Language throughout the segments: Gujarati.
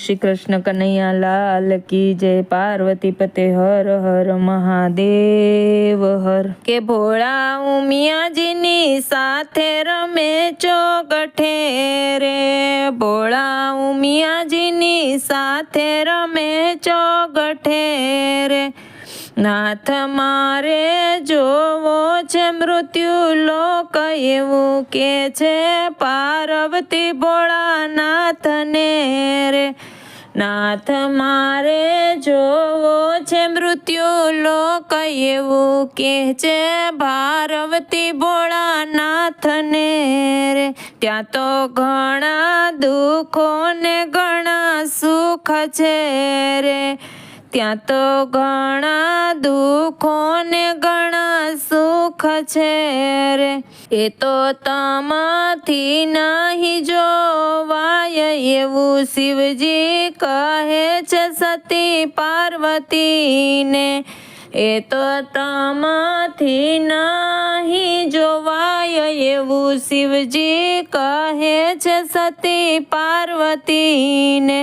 શ્રી કૃષ્ણ કનૈયા લાલ કી જય। પાર્વતી પતે હર હર મહાદેવ હર। કે ભોળા ઉમિયાજીની સાથે રમે ચોગઠે રે, ભોળા ઉમિયાજીની સાથે રમે ચોગઠે રે। નાથ મારે જોવો છે મૃત્યુ લોક એવું કે છે પાર્વતી ભોળાનાથને રે। નાથ મારે જોવો છે મૃત્યુ લોક એવું કે છે પાર્વતી ભોળાનાથને રે। ત્યાં તો ઘણા દુઃખો ને ઘણા સુખ છે રે, ત્યાં તો ઘણા દુઃખો ને ઘણા સુખ છે રે। એ તો તમથી નહીં જોવાય એવું શિવજી કહે છે સતી પાર્વતીને। એ તો તમથી નહીં જોવાય એવું શિવજી કહે છે સતી પાર્વતીને।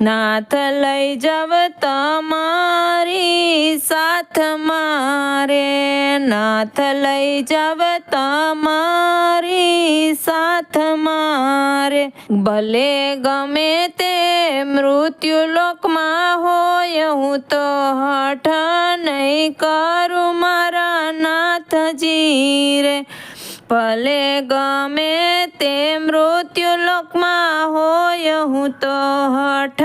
નાથ લઈ જાવ તમારી સાથ મારે, નાથ લઈ જાવ તમારી સાથ મારે। ભલે ગમે તે મૃત્યુ લોકમાં હોય હું તો હઠ નહીં કરું મારા નાથજી રે। ભલે ગમે તે મૃત્યુ લોકમાં હોય હું તો હઠ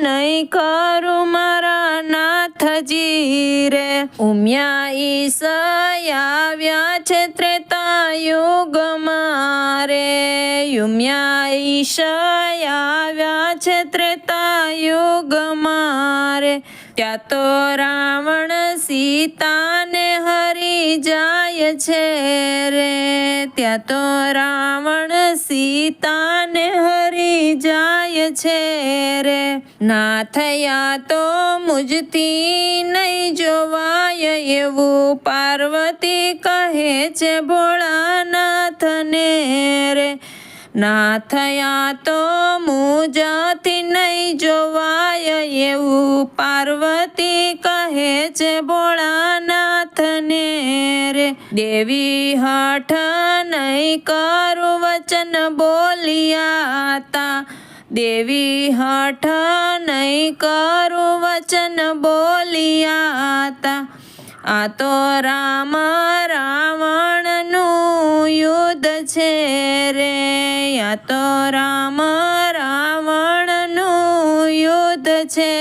નહીં કરું મારા નાથજી રે। ઉમિયા ઈશ આવ્યા છે ત્રેતા યુગમાં રે, ઉમિયા ઈશ આવ્યા છે ત્રેતા યુગમાં રે। ત્યાં તો રાવણ સીતાને હરી જાય છે રે, ત્યાં તો રાવણ સીતાને હરી જાય છે રે। નાથ યા તો મુજથી નહીં જોવાય એવું પાર્વતી કહે છે ભોળાનાથને રે। નાથ યા તો મુજથી નહીં જોવાય એવું પાર્વતી કહે છે ભોળાનાથને રે। દેવી હઠ નહીં કરું વચન બોલિયા તા, દેવી હઠ નહીં કરું વચન બોલિયા તા। આ તો રામ રાવણનું યુદ્ધ છે રે, આ તો રામ રાવણનું યુદ્ધ છે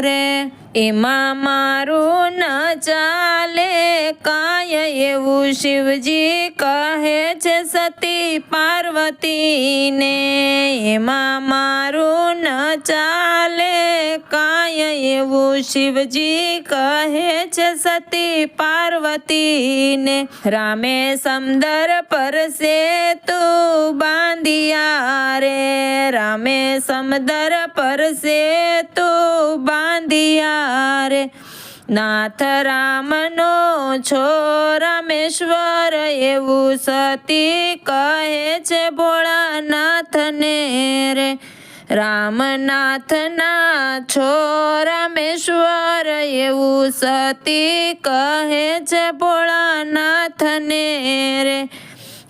રે। એમાં મારું ન ચાલે કાય એવું શિવજી કહે છે સતી પાર્વતીને। એમાં મારું ન ચાલે કાય એવું શિવજી કહે છે સતી પાર્વતીને। રામે સમદર પર સેતુ બાંધિયા રે, રામે સમદર પર સેતુ બાંધિયા રે। નાથ રામનો છો રામેશ્વર એવું સતી કહે છે ભોળાનાથને રે। રામનાથના છો રામેશ્વર એવું સતી કહે છે ભોળાનાથને રે।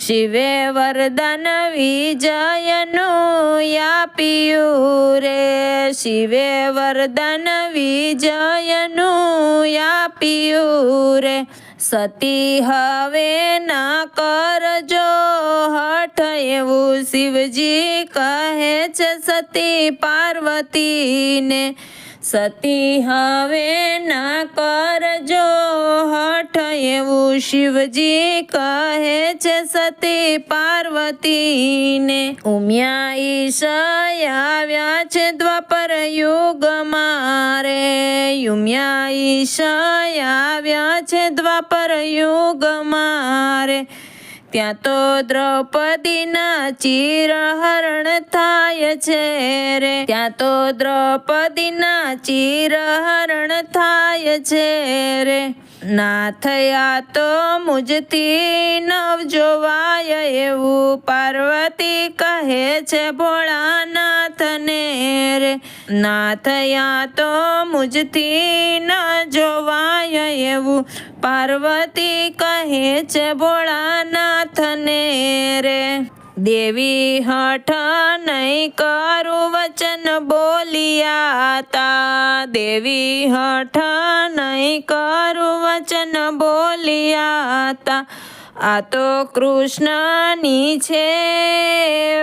શિવે વરદાન વિજયનું આપ્યું રે, શિવે વરદાન વિજયનું આપ્યું રે। સતી હવે ના કરજો હઠ એવું શિવજી કહે છે સતી પાર્વતીને। સતી હવે ના કરજો હઠ એવું શિવજી કહે છે સતી પાર્વતીને। ઉમિયા ઈશ આવ્યા છે દ્વાપર યુગમાં રે, ઉમિયા ઈશ આવ્યા છે દ્વાપર યુગમાં રે। ત્યાં તો દ્રૌપદીના ચિરહરણ થાય છે રે, ત્યાં તો દ્રૌપદીના ચિરહરણ થાય છે રે। ના થયા તો મુજથી નવ જોવાય એવું પાર્વતી કહે છે ભોળાનાથને રે. ના થયા તો મુજથી ન જોવાય એવું પાર્વતી કહે છે ભોળાનાથને રે. દેવી હઠ નહીં કરું વચન બોલિયા તા. દેવી હઠ નહીં કરું વચન બોલિયા તા. આ તો કૃષ્ણની છે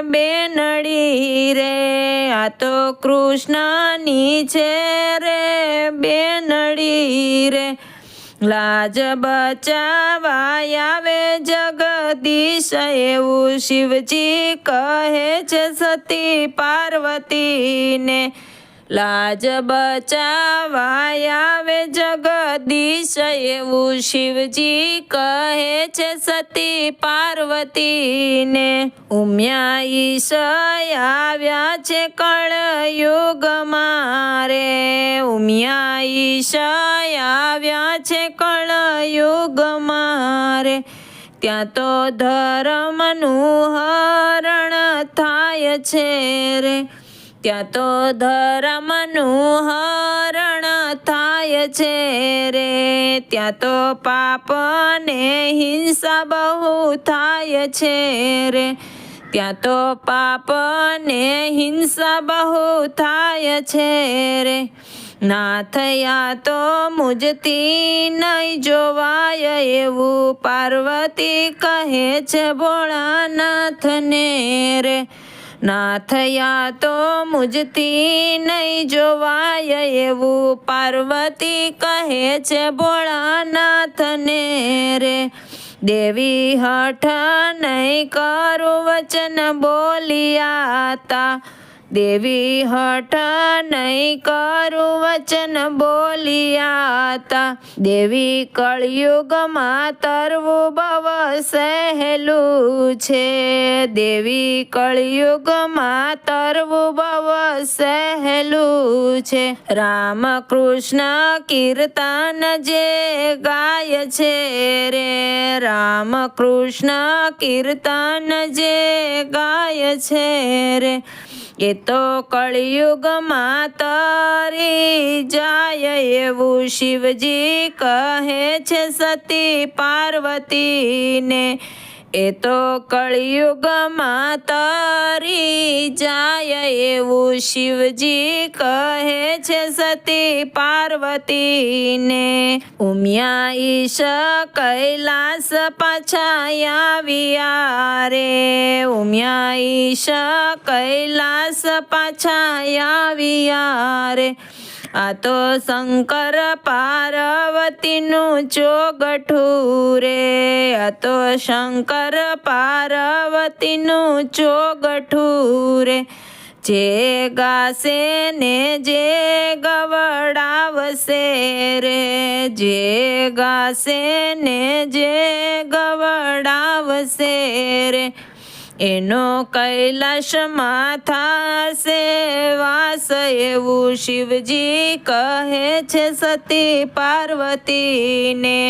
બેનડી રે. આ તો કૃષ્ણની છે રે બેનડી રે. લાજ બચાવાય આવે જગદીશ એવું શિવજી કહે છે સતી પાર્વતીને. લાજ બચાવાય આવે જગદીશ એવું શિવજી કહે છે સતી પાર્વતીને. ઉમ્યા ઈશ આવ્યા છે કળયુગમાં રે. ઉમ્યા ઈશ આવ્યા છે કળયુગમાં રે. ત્યાં તો ધર્મનું હરણ થાય છે રે. ત્યાં તો ધર્મનું હરણ થાય છે રે. ત્યાં તો પાપ ને હિંસા બહુ થાય છે રે. ત્યાં તો પાપ ને હિંસા બહુ થાય છે રે. ના થયા તો મુજથી નહીં જોવાય એવું પાર્વતી કહે છે ભોળાનાથને રે. ના થયા તો મુજથી નહીં જોવાય એવું પાર્વતી કહે છે ભોળાનાથને રે. દેવી હઠ નહીં કરું વચન બોલિયા તા. દેવી હઠ નહીં કરું વચન બોલિયા તા. દેવી કળયુગમાં તરવું બહુ સહેલું છે. દેવી કળયુગમાં તરવું બહુ સહેલું છે. રામ કૃષ્ણ કીર્તન જે ગાય છે રે. રામ કૃષ્ણ કીર્તન જે ગાય છે રે. એ તો કળયુગમાં તરી જાય એવું શિવજી કહે છે સતી પાર્વતીને. એ તો કળયુગમાં તરી જાય એવું શિવજી કહે છે સતી પાર્વતીને. ઉમિયા ઈશ કૈલાસ પાછા આવ્યા રે. ઉમિયા ઈશ કૈલાસ પાછા આવ્યા રે. આ તો શંકર પાર્વતીનું ચોગઠું રે. આ તો શંકર પાર્વતીનું ચોગઠું રે. જે ગાશે ને જે ગવડાવશે રે. જે ગાશે ને જે ગવડાવશે રે. એનો કૈલાસમાં થાશે વાસ એવું શિવજી કહે છે સતી પાર્વતીને.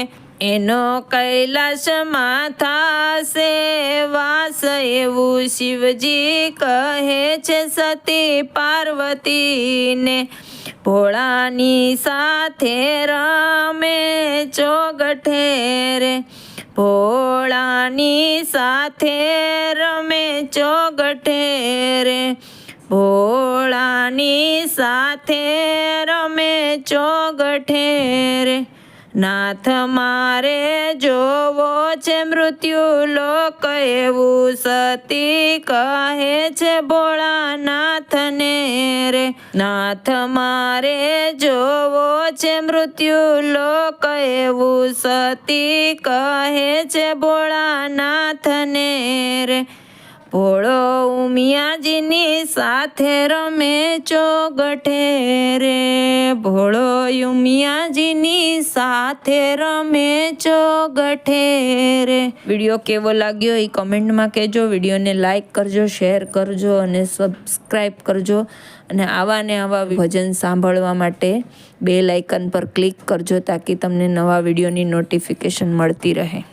એનો કૈલાસમાં થાશે વાસ એવું શિવજી કહે છે સતી પાર્વતીને. ભોળાની સાથે રમે ચોગઠે રે. ભોળાની સાથે રમે ચોગઠે રે. ભોળાની સાથે રમે ચોગઠે રે. નાથ મારે જોવો છે મૃત્યુ લોક એવું સતી કહે છે ભોળાનાથને રે. નાથ મારે જોવો છે મૃત્યુ લોક એવું સતી કહે છે ભોળાનાથને રે. ભોળો ઉમિયાજીની સાથે રમે ચોગઠે રે, ભોળો ઉમિયાજીની સાથે રમે ચોગઠે રે. વિડીયો કેવો લાગ્યો એ કમેન્ટમાં કહેજો. વિડીયોને લાઈક કરજો, શેર કરજો અને સબસ્ક્રાઈબ કરજો. અને આવા ને આવા ભજન સાંભળવા માટે બેલ આઇકન પર ક્લિક કરજો તાકી તમને નવા વિડીયોની નોટિફિકેશન મળતી રહે.